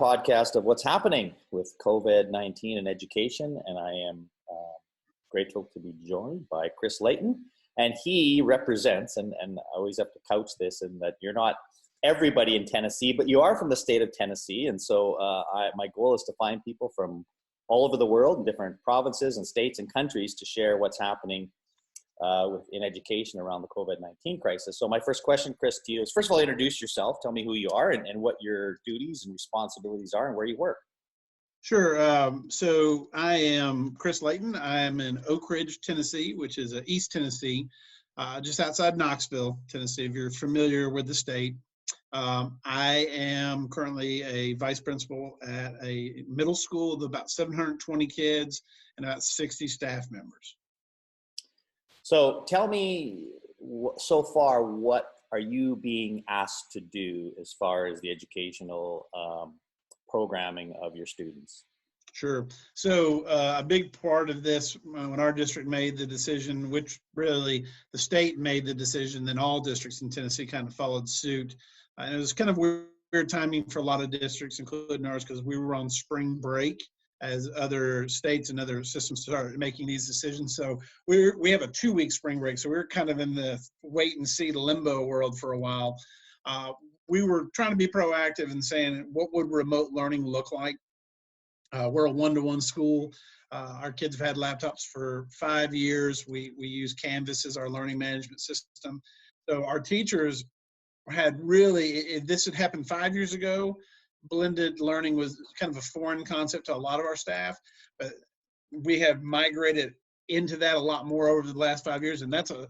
podcast of what's happening with COVID-19 in education, and I am grateful to be joined by Chris Layton. And he represents, and I always have to couch this in that you're not everybody in Tennessee, but you are from the state of Tennessee. And so my goal is to find people from all over the world, in different provinces and states and countries, to share what's happening in education around the COVID-19 crisis. So my first question, Chris, to you is, first of all, introduce yourself. Tell me who you are and what your duties and responsibilities are and where you work. Sure. So I am Chris Layton. I am in Oak Ridge, Tennessee, which is East Tennessee, just outside Knoxville, Tennessee, if you're familiar with the state. I am currently a vice principal at a middle school of about 720 kids and about 60 staff members. So tell me, so far, what are you being asked to do as far as the educational programming of your students? Sure. So a big part of this, when our district made the decision, which really the state made the decision, then all districts in Tennessee kind of followed suit. And it was kind of weird timing for a lot of districts, including ours, because we were on spring break as other states and other systems started making these decisions. So we have a 2-week spring break. So we were kind of in the wait and see limbo world for a while. We were trying to be proactive and saying, what would remote learning look like? We're a one-to-one school. Our kids have had laptops for 5 years. We use Canvas as our learning management system. So our teachers had really, if this had happened 5 years ago, blended learning was kind of a foreign concept to a lot of our staff, but we have migrated into that a lot more over the last 5 years, and that's a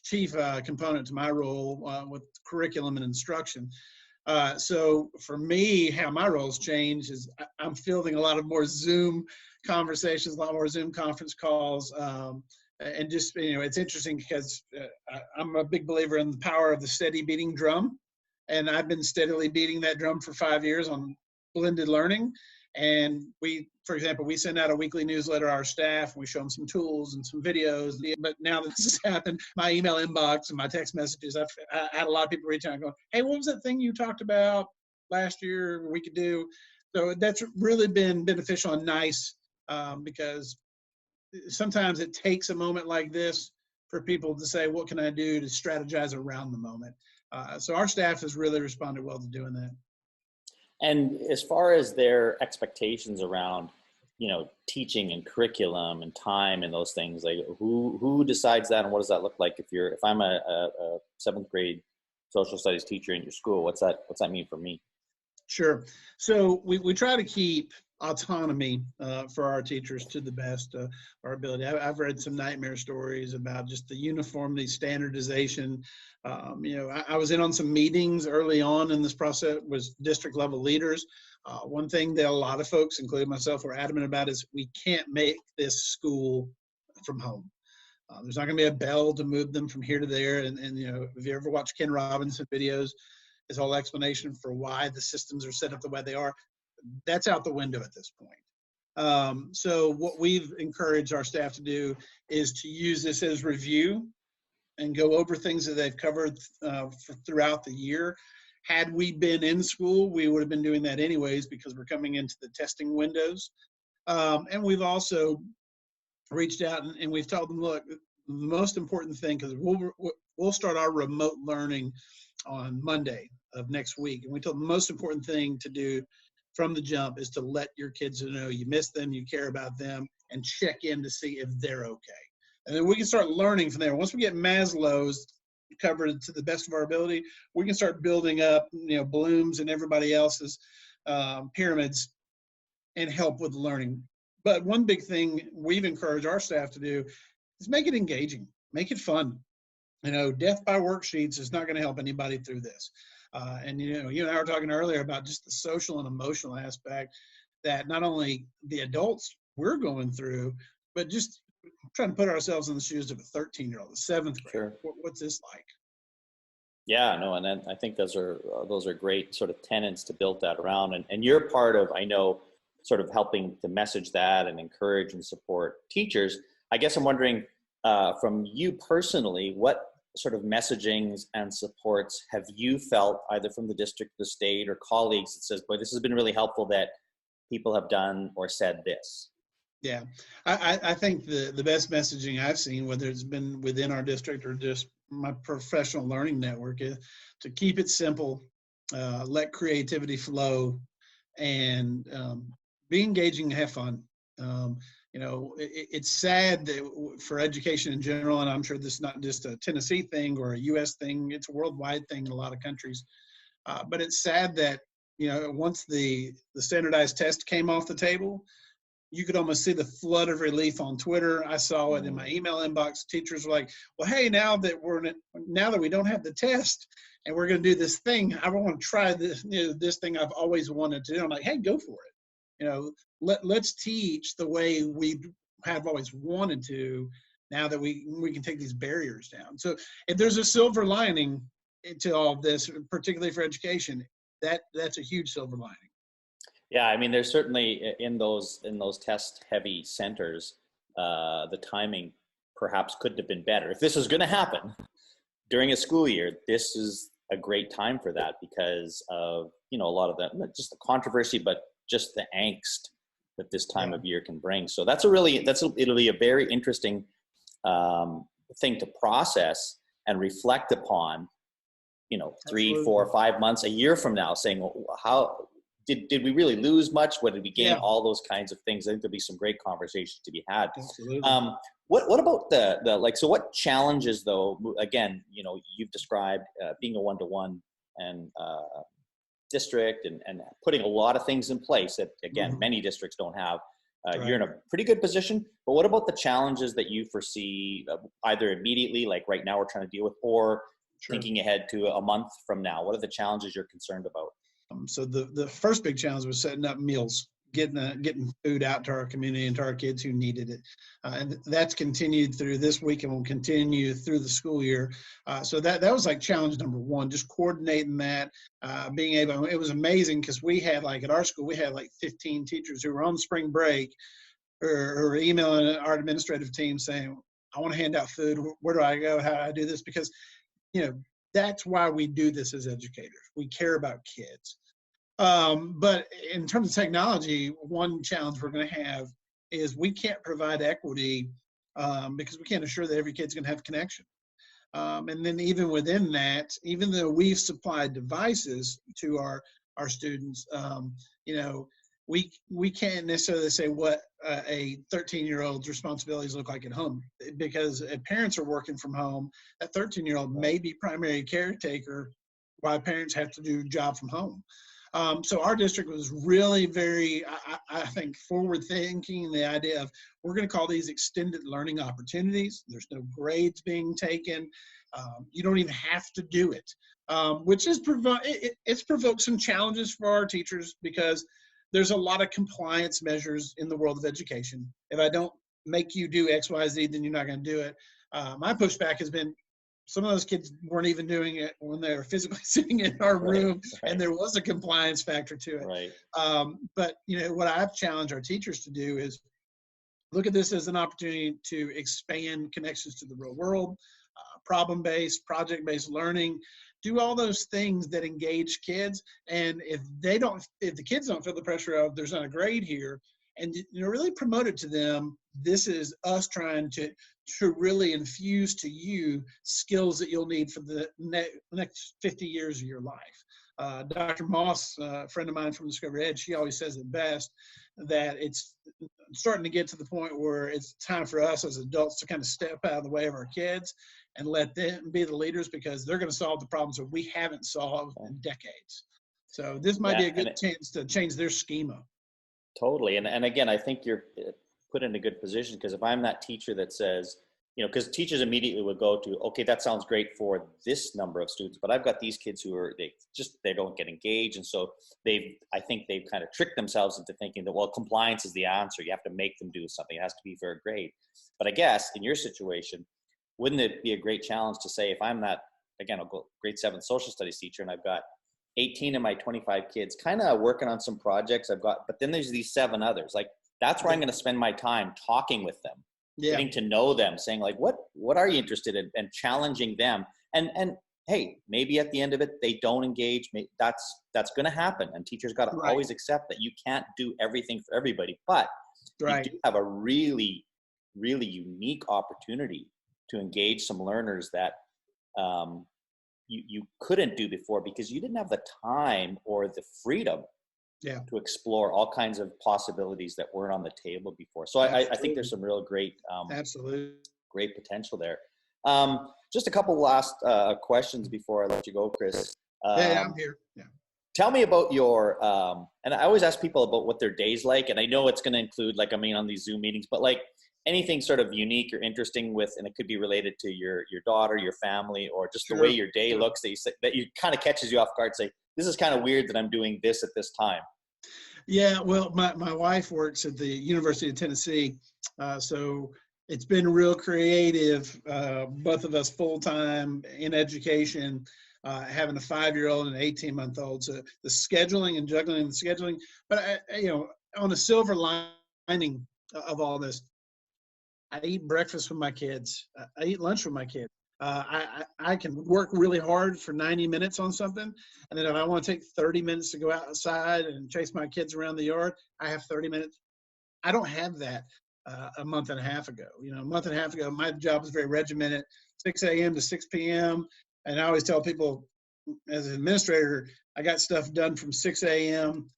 chief component to my role with curriculum and instruction. So for me, how my roles change is I'm fielding a lot of more Zoom conversations, a lot more Zoom conference calls, and just, it's interesting because I'm a big believer in the power of the steady beating drum. And I've been steadily beating that drum for 5 years on blended learning. And for example, we send out a weekly newsletter to our staff. We show them some tools and some videos. But now that this has happened, my email inbox and my text messages, I had a lot of people reach out and go, hey, what was that thing you talked about last year we could do? So that's really been beneficial and nice because sometimes it takes a moment like this for people to say, what can I do to strategize around the moment? So our staff has really responded well to doing that. And as far as their expectations around, teaching and curriculum and time and those things, like who decides that, and what does that look like? If I'm a 7th grade social studies teacher in your school, what's that mean for me? Sure. So we try to keep autonomy for our teachers to the best of our ability. I've read some nightmare stories about just the uniformity, standardization. I was in on some meetings early on in this process with district level leaders. One thing that a lot of folks, including myself, were adamant about is we can't make this school from home. There's not going to be a bell to move them from here to there. And if you ever watch Ken Robinson videos, his whole explanation for why the systems are set up the way they are, that's out the window at this point. So what we've encouraged our staff to do is to use this as review and go over things that they've covered throughout the year. Had we been in school, we would have been doing that anyways because we're coming into the testing windows. And we've also reached out and we've told them, look, the most important thing, because we'll start our remote learning on Monday of next week. And we told them the most important thing to do from the jump is to let your kids know you miss them, you care about them, and check in to see if they're okay. And then we can start learning from there. Once we get Maslow's covered to the best of our ability, we can start building up, Bloom's and everybody else's pyramids and help with learning. But one big thing we've encouraged our staff to do is make it engaging, make it fun. Death by worksheets is not going to help anybody through this. And you and I were talking earlier about just the social and emotional aspect that not only the adults we're going through, but just trying to put ourselves in the shoes of a 13-year-old, a 7th grade. Sure. What's this like? Yeah, no, and then I think those are great sort of tenets to build that around. And you're part of, I know, sort of helping to message that and encourage and support teachers. I guess I'm wondering from you personally, what sort of messagings and supports have you felt either from the district, the state, or colleagues that says, boy, this has been really helpful that people have done or said this? Yeah, I think the best messaging I've seen, whether it's been within our district or just my professional learning network, is to keep it simple, let creativity flow, and be engaging and have fun. It's sad that for education in general, and I'm sure this is not just a Tennessee thing or a U.S. thing, it's a worldwide thing in a lot of countries. But it's sad that, once the standardized test came off the table, you could almost see the flood of relief on Twitter. I saw it in my email inbox. Teachers were like, well, hey, now that we don't have the test and we're going to do this thing, I want to try this, this thing I've always wanted to do. I'm like, hey, go for it. Let's teach the way we have always wanted to, now that we can take these barriers down. So if there's a silver lining to all of this, particularly for education, that's a huge silver lining. Yeah, I mean, there's certainly in those test-heavy centers, the timing perhaps couldn't have been better. If this is going to happen during a school year, this is a great time for that because of a lot of not just the controversy, but just the angst that this time of year can bring. So it'll be a very interesting thing to process and reflect upon. 3, 4, 5 months, a year from now, saying, how did we really lose much? What did we gain? Yeah. All those kinds of things. I think there'll be some great conversations to be had. Absolutely. What about so what challenges though, again, you've described being a one-to-one and district and putting a lot of things in place that, again, many districts don't have. Right. You're in a pretty good position, but what about the challenges that you foresee either immediately, like right now we're trying to deal with, or thinking ahead to a month from now? What are the challenges you're concerned about? So the first big challenge was setting up meals, getting food out to our community and to our kids who needed it. And that's continued through this week and will continue through the school year. So that was like challenge number one, just coordinating that, being able, it was amazing because we had at our school, we had 15 teachers who were on spring break or emailing our administrative team saying, I want to hand out food. Where do I go? How do I do this? Because, that's why we do this as educators. We care about kids. But in terms of technology, one challenge we're going to have is we can't provide equity because we can't assure that every kid's going to have connection. And then even within that, even though we've supplied devices to our students, we can't necessarily say what a 13-year-old's responsibilities look like at home, because if parents are working from home, that 13-year-old may be primary caretaker while parents have to do job from home. So our district was really very, I think, forward thinking, the idea of we're going to call these extended learning opportunities. There's no grades being taken. You don't even have to do it, which is it's provoked some challenges for our teachers because there's a lot of compliance measures in the world of education. If I don't make you do X, Y, Z, then you're not going to do it. My pushback has been, some of those kids weren't even doing it when they were physically sitting in our room, and there was a compliance factor to it. Right. But what I've challenged our teachers to do is look at this as an opportunity to expand connections to the real world, problem-based, project-based learning, do all those things that engage kids. And if the kids don't feel the pressure of there's not a grade here, and really promote it to them, this is us trying to really infuse to you skills that you'll need for the next 50 years of your life. Dr. Moss, a friend of mine from Discovery Ed, she always says it best, that it's starting to get to the point where it's time for us as adults to kind of step out of the way of our kids and let them be the leaders, because they're going to solve the problems that we haven't solved in decades. So this might be a good chance to change their schema. Totally. And again, I think you're put in a good position, because if I'm that teacher that says, because teachers immediately would go to, okay, that sounds great for this number of students, but I've got these kids who are, they don't get engaged. And so I think they've kind of tricked themselves into thinking that, well, compliance is the answer. You have to make them do something. It has to be for a grade. But I guess in your situation, wouldn't it be a great challenge to say, if I'm that, again, I'll go grade 7 social studies teacher, and I've got 18 of my 25 kids kind of working on some projects but then there's these 7 others. That's where I'm going to spend my time talking with them Yeah. getting to know them, saying like, what are you interested in, and challenging them. And hey, maybe at the end of it, they don't engage. That's going to happen. And teachers got to Right. always accept that you can't do everything for everybody, but Right. you do have a really, really unique opportunity to engage some learners that you couldn't do before, because you didn't have the time or the freedom to explore all kinds of possibilities that weren't on the table before. So I think there's some real great, absolutely great potential there. Just a couple last questions before I let you go, Chris. Yeah, I'm here. Yeah. Tell me about your, and I always ask people about what their day's like, and I know it's going to include, like, I mean, on these Zoom meetings, but like anything sort of unique or interesting with, and it could be related to your daughter, your family, or just the way your day looks that you kind of catches you off guard. Say, this is kind of weird that I'm doing this at this time. Yeah, well, my wife works at the University of Tennessee, so it's been real creative. Both of us full time in education, having a 5-year-old and an 18-month-old. So the scheduling and juggling the scheduling, but on the silver lining of all this, I eat breakfast with my kids. I eat lunch with my kids. I can work really hard for 90 minutes on something, and then if I want to take 30 minutes to go outside and chase my kids around the yard, I have 30 minutes. I don't have that a month and a half ago. A month and a half ago, my job was very regimented, 6 a.m. to 6 p.m. And I always tell people, as an administrator, I got stuff done from 6 a.m.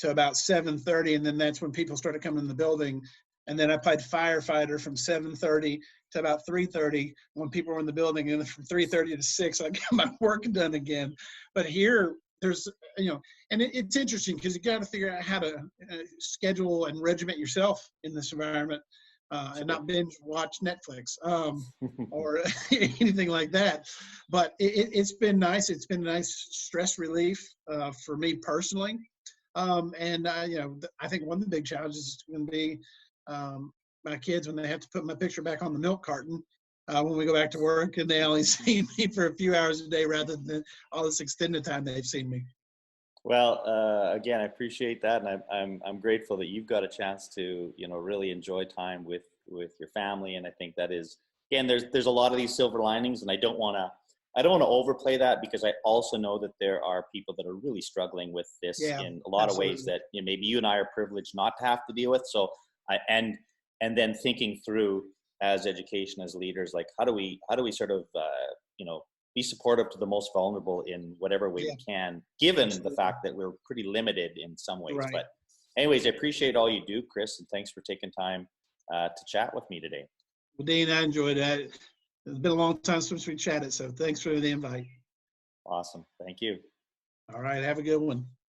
to about 7:30, and then that's when people started coming in the building. And then I played firefighter from 7:30 to about 3:30 when people were in the building, and then from 3:30 to 6, I got my work done again. But here, there's, and it's interesting because you got to figure out how to schedule and regiment yourself in this environment, and not binge watch Netflix or anything like that. But it's been nice. It's been a nice stress relief for me personally. And I think one of the big challenges is going to be my kids when they have to put my picture back on the milk carton when we go back to work, and they only see me for a few hours a day rather than all this extended time they've seen me. Well, again, I appreciate that, and I'm grateful that you've got a chance to really enjoy time with your family. And I think that is, again, there's a lot of these silver linings, and I don't want to overplay that, because I also know that there are people that are really struggling with this in a lot of ways that maybe you and I are privileged not to have to deal with. So and then thinking through as education, as leaders, like how do we sort of be supportive to the most vulnerable in whatever way we can, given the fact that we're pretty limited in some ways. Right. But anyways, I appreciate all you do, Chris, and thanks for taking time to chat with me today. Well, Dean, I enjoyed that. It's been a long time since we chatted, so thanks for the invite. Awesome. Thank you. All right. Have a good one.